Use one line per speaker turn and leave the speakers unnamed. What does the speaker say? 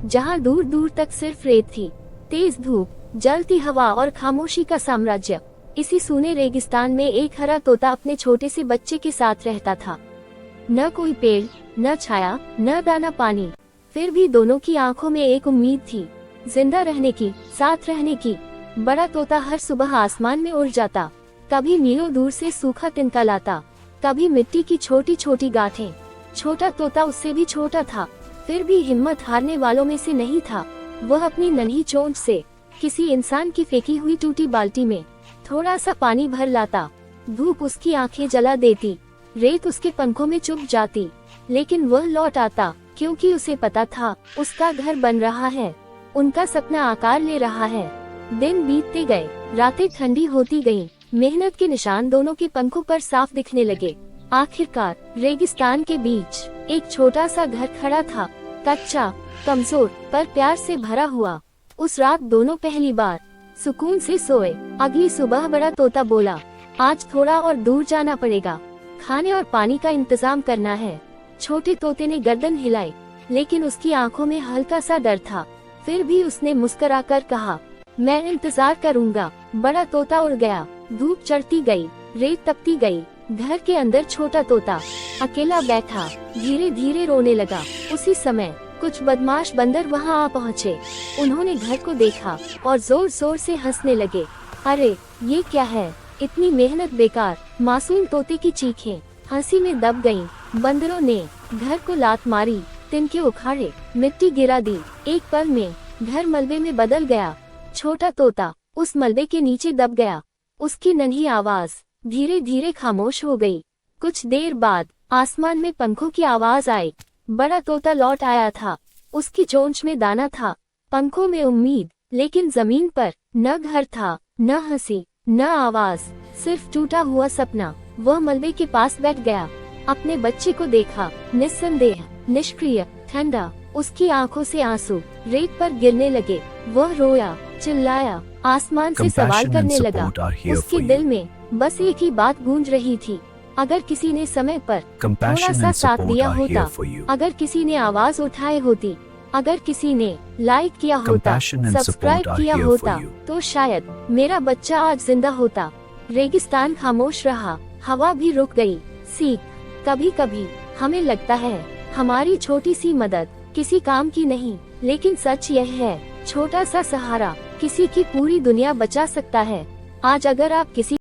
जहाँ दूर दूर तक सिर्फ रेत थी, तेज धूप, जलती हवा और खामोशी का साम्राज्य। इसी सूने रेगिस्तान में एक हरा तोता अपने छोटे से बच्चे के साथ रहता था। न कोई पेड़, न छाया, न दाना पानी, फिर भी दोनों की आंखों में एक उम्मीद थी, जिंदा रहने की, साथ रहने की। बड़ा तोता हर सुबह आसमान में उड़ जाता, कभी मीलों दूर से सूखा तिनका लाता, कभी मिट्टी की छोटी छोटी गांठें। छोटा तोता उससे भी छोटा था, फिर भी हिम्मत हारने वालों में से नहीं था। वह अपनी नन्ही चोंच से किसी इंसान की फेंकी हुई टूटी बाल्टी में थोड़ा सा पानी भर लाता। धूप उसकी आंखें जला देती, रेत उसके पंखों में चुभ जाती, लेकिन वह लौट आता, क्योंकि उसे पता था उसका घर बन रहा है, उनका सपना आकार ले रहा है। दिन बीतते गए, रातें ठंडी होती गईं, मेहनत के निशान दोनों के पंखों पर साफ दिखने लगे। आखिरकार रेगिस्तान के बीच एक छोटा सा घर खड़ा था, कच्चा, कमजोर, पर प्यार से भरा हुआ। उस रात दोनों पहली बार सुकून से सोए। अगली सुबह बड़ा तोता बोला, आज थोड़ा और दूर जाना पड़ेगा, खाने और पानी का इंतजाम करना है। छोटे तोते ने गर्दन हिलाई, लेकिन उसकी आंखों में हल्का सा डर था। फिर भी उसने मुस्कुराकर कहा, मैं इंतजार करूंगा। बड़ा तोता उड़ गया, धूप चढ़ती गई, रेत तपती गई। घर के अंदर छोटा तोता अकेला बैठा धीरे धीरे रोने लगा। उसी समय कुछ बदमाश बंदर वहां आ पहुँचे। उन्होंने घर को देखा और जोर जोर से हंसने लगे। अरे ये क्या है, इतनी मेहनत बेकार। मासूम तोते की चीखें हंसी में दब गईं। बंदरों ने घर को लात मारी, तिनके उखाड़े, मिट्टी गिरा दी। एक पल में घर मलबे में बदल गया। छोटा तोता उस मलबे के नीचे दब गया। उसकी नन्ही आवाज धीरे धीरे खामोश हो गई। कुछ देर बाद आसमान में पंखों की आवाज आई। बड़ा तोता लौट आया था। उसकी चोंच में दाना था, पंखों में उम्मीद, लेकिन जमीन पर न घर था, न हंसी, न आवाज, सिर्फ टूटा हुआ सपना। वह मलबे के पास बैठ गया, अपने बच्चे को देखा, निस्संदेह, निष्क्रिय, ठंडा। उसकी आंखों से आंसू रेत पर गिरने लगे। वह रोया, चिल्लाया, आसमान से सवाल करने लगा। उसके दिल में बस एक ही बात गूंज रही थी, अगर किसी ने समय पर थोड़ा सा साथ दिया होता, अगर किसी ने आवाज उठाई होती, अगर किसी ने लाइक किया होता, सब्सक्राइब किया होता, तो शायद मेरा बच्चा आज जिंदा होता। रेगिस्तान खामोश रहा, हवा भी रुक गई। सीख, कभी कभी हमें लगता है हमारी छोटी सी मदद किसी काम की नहीं, लेकिन सच यह है, छोटा सा सहारा किसी की पूरी दुनिया बचा सकता है। आज अगर आप किसी